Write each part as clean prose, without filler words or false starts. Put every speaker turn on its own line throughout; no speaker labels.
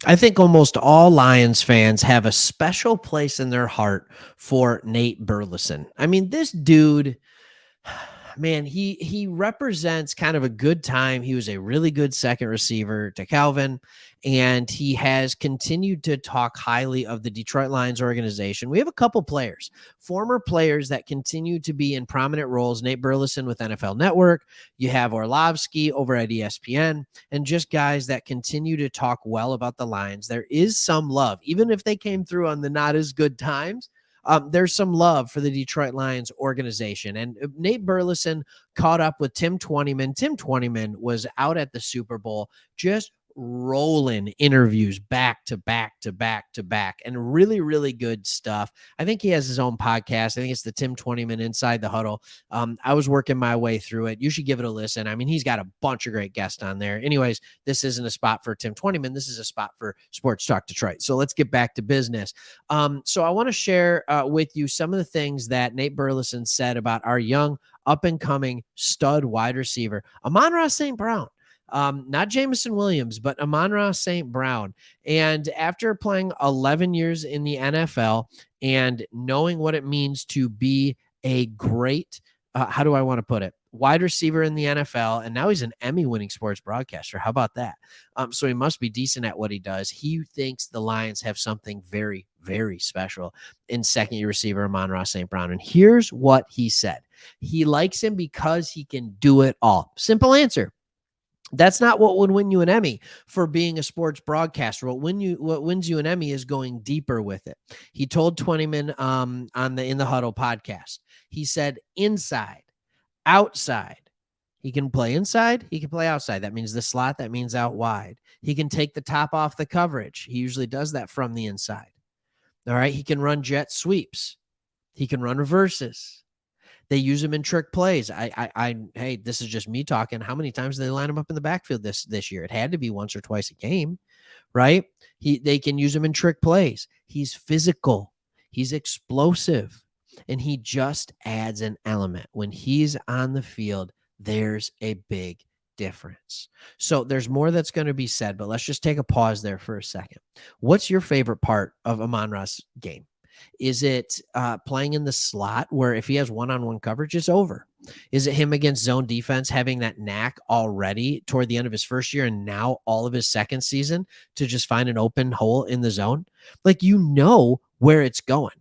I think almost all Lions fans have a special place in their heart for Nate Burleson. I mean, this dude, man, he represents kind of a good time. He was a really good second receiver to Calvin, and he has continued to talk highly of the Detroit Lions organization. We have a couple players, former players that continue to be in prominent roles. Nate Burleson with NFL Network. You have Orlovsky over at ESPN, and just guys that continue to talk well about the Lions. There is some love, even if they came through on the not as good times. There's some love for the Detroit Lions organization. And Nate Burleson caught up with Tim Twentyman. Tim Twentyman was out at the Super Bowl just rolling interviews back to back to back to back, and really, really good stuff. I think he has his own podcast. I think it's the Tim Twentyman Inside the Huddle. I was working my way through it. You should give it a listen. I mean, he's got a bunch of great guests on there. Anyways, this isn't a spot for Tim Twentyman. This is a spot for Sports Talk Detroit. So let's get back to business. So I want to share with you some of the things that Nate Burleson said about our young up and coming stud wide receiver, Amon Ra St. Brown. Not Jameson Williams, but Amon Ra St. Brown. And after playing 11 years in the NFL and knowing what it means to be a great, how do I want to put it, wide receiver in the NFL, and now he's an Emmy-winning sports broadcaster. How about that? So he must be decent at what he does. He thinks the Lions have something very, very special in second-year receiver Amon Ra St. Brown. And here's what he said. He likes him because he can do it all. Simple answer. That's not what would win you an Emmy for being a sports broadcaster. What wins you an Emmy is going deeper with it. He told Twentyman on the In the Huddle podcast. He said inside, outside. He can play inside. He can play outside. That means the slot. That means out wide. He can take the top off the coverage. He usually does that from the inside. All right. He can run jet sweeps. He can run reverses. They use him in trick plays. Hey, this is just me talking. How many times did they line him up in the backfield this year? It had to be once or twice a game, right? They can use him in trick plays. He's physical. He's explosive. And he just adds an element. When he's on the field, there's a big difference. So there's more that's going to be said, but let's just take a pause there for a second. What's your favorite part of Amon Ra's game? Is it playing in the slot where if he has one-on-one coverage, it's over? Is it him against zone defense having that knack already toward the end of his first year and now all of his second season to just find an open hole in the zone? Like, you know where it's going.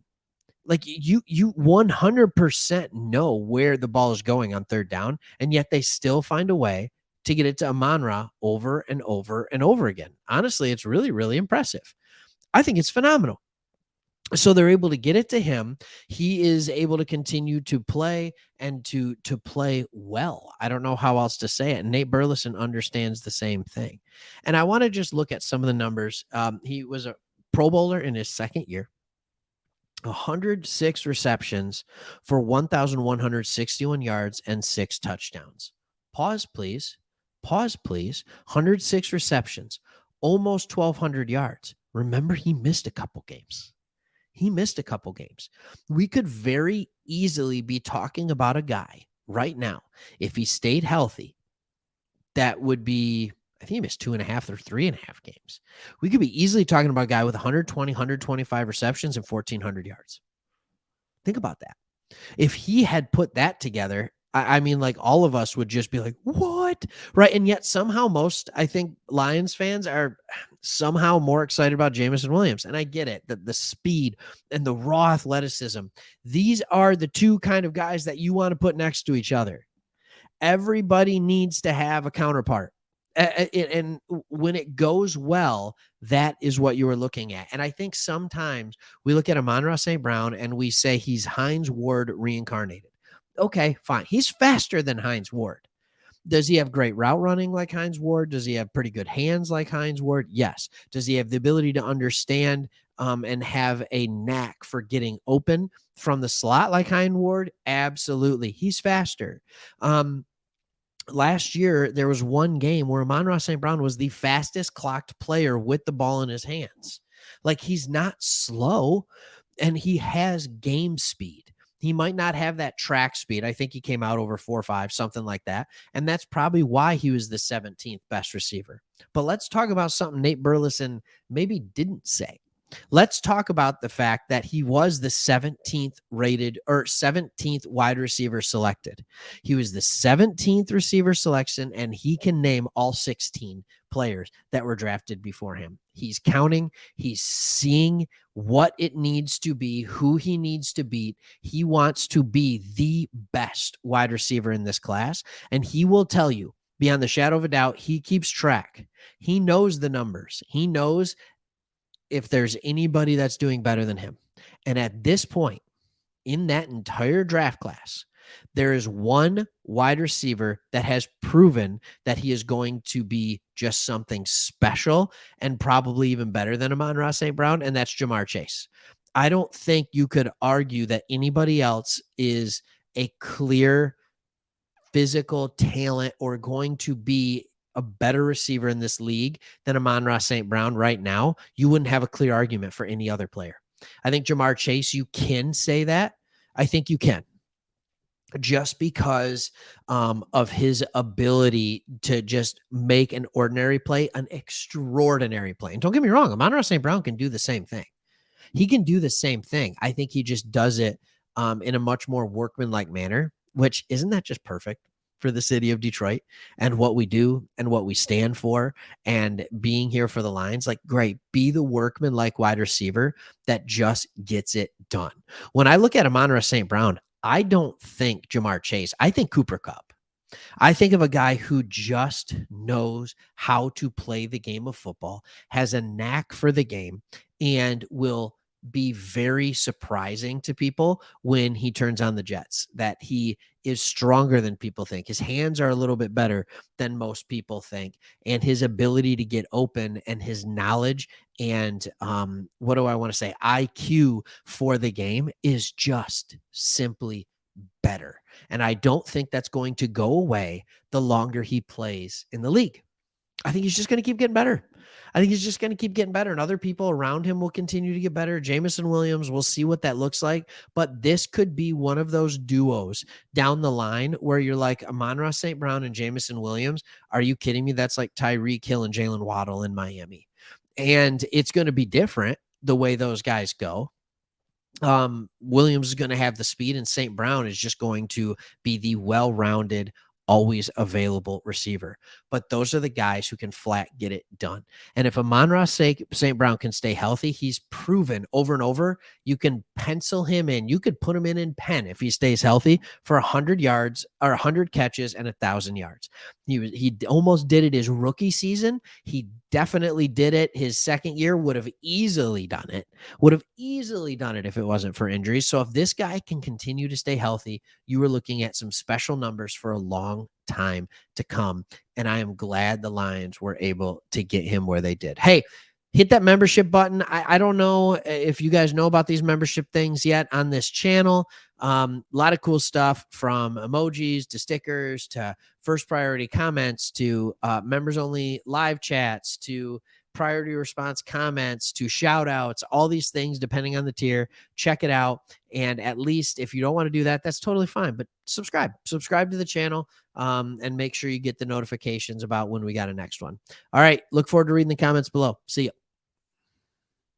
Like, you 100% know where the ball is going on third down, and yet they still find a way to get it to Amon Ra over and over and over again. Honestly, it's really, really impressive. I think it's phenomenal. So they're able to get it to him. He is able to continue to play and to play well. I don't know how else to say it. And Nate Burleson understands the same thing. And I want to just look at some of the numbers. He was a Pro Bowler in his second year. 106 receptions for 1,161 yards and 6 touchdowns. Pause, please. Pause, please. 106 receptions, almost 1,200 yards. Remember, he missed a couple games. We could very easily be talking about a guy right now, if he stayed healthy, that would be, I think he missed 2.5 or 3.5 games. We could be easily talking about a guy with 120, 125 receptions and 1,400 yards. Think about that. If he had put that together, I mean, like, all of us would just be like, what? Right. And yet somehow I think Lions fans are somehow more excited about Jameson Williams. And I get it, the speed and the raw athleticism. These are the two kind of guys that you want to put next to each other. Everybody needs to have a counterpart. And when it goes well, that is what you are looking at. And I think sometimes we look at Amon Ra St. Brown and we say he's Hines Ward reincarnated. Okay, fine. He's faster than Hines Ward. Does he have great route running like Hines Ward? Does he have pretty good hands like Hines Ward? Yes. Does he have the ability to understand and have a knack for getting open from the slot like Hines Ward? Absolutely. He's faster. Last year, there was one game where Amon Ra St. Brown was the fastest clocked player with the ball in his hands. Like, he's not slow, and he has game speed. He might not have that track speed. I think he came out over 4.5, something like that. And that's probably why he was the 17th best receiver. But let's talk about something Nate Burleson maybe didn't say. Let's talk about the fact that he was the 17th rated or 17th wide receiver selected. He was the 17th receiver selection, and he can name all 16 players that were drafted before him. He's counting, he's seeing what it needs to be, who he needs to beat. He wants to be the best wide receiver in this class, and he will tell you beyond the shadow of a doubt, he keeps track. He knows the numbers. He knows if there's anybody that's doing better than him. And at this point in that entire draft class, there is one wide receiver that has proven that he is going to be just something special and probably even better than Amon Ra St. Brown, and that's Ja'Marr Chase. I don't think you could argue that anybody else is a clear physical talent or going to be a better receiver in this league than Amon Ra St. Brown right now. You wouldn't have a clear argument for any other player. I think Ja'Marr Chase, you can say that. I think you can, just because of his ability to just make an ordinary play an extraordinary play. And don't get me wrong, Amon Ra St. Brown can do the same thing. He can do the same thing. I think he just does it in a much more workmanlike manner, which isn't that just perfect for the city of Detroit and what we do and what we stand for and being here for the Lions? Like, great, be the workman-like wide receiver that just gets it done. When I look at Amon Ra St. Brown, I don't think Ja'Marr Chase. I think Cooper Kupp. I think of a guy who just knows how to play the game of football, has a knack for the game, and will be very surprising to people when he turns on the jets, that he is stronger than people think. His hands are a little bit better than most people think. And his ability to get open and his knowledge and what do I want to say? IQ for the game is just simply better. And I don't think that's going to go away the longer he plays in the league. I think he's just going to keep getting better. I think he's just going to keep getting better, and other people around him will continue to get better. Jameson Williams, we'll see what that looks like, but this could be one of those duos down the line where you're like Amon Ra St. Brown and Jameson Williams. Are you kidding me? That's like Tyreek Hill and Jalen Waddle in Miami. And it's going to be different the way those guys go. Williams is going to have the speed, and St. Brown is just going to be the well-rounded, always available receiver. But those are the guys who can flat get it done. And if Amon Ra St. Brown can stay healthy, he's proven over and over, you can pencil him in. You could put him in pen if he stays healthy for 100 yards or 100 catches and 1,000 yards. He almost did it his rookie season. He definitely did it his second year, would have easily done it if it wasn't for injuries. So if this guy can continue to stay healthy, you are looking at some special numbers for a long time to come. And I am glad the Lions were able to get him where they did. Hey, hit that membership button. I don't know if you guys know about these membership things yet on this channel. A lot of cool stuff, from emojis to stickers to first priority comments to members only live chats to priority response comments to shout outs, all these things depending on the tier. Check it out. And at least if you don't want to do that, that's totally fine. But subscribe to the channel and make sure you get the notifications about when we got a next one. All right. Look forward to reading the comments below. See you.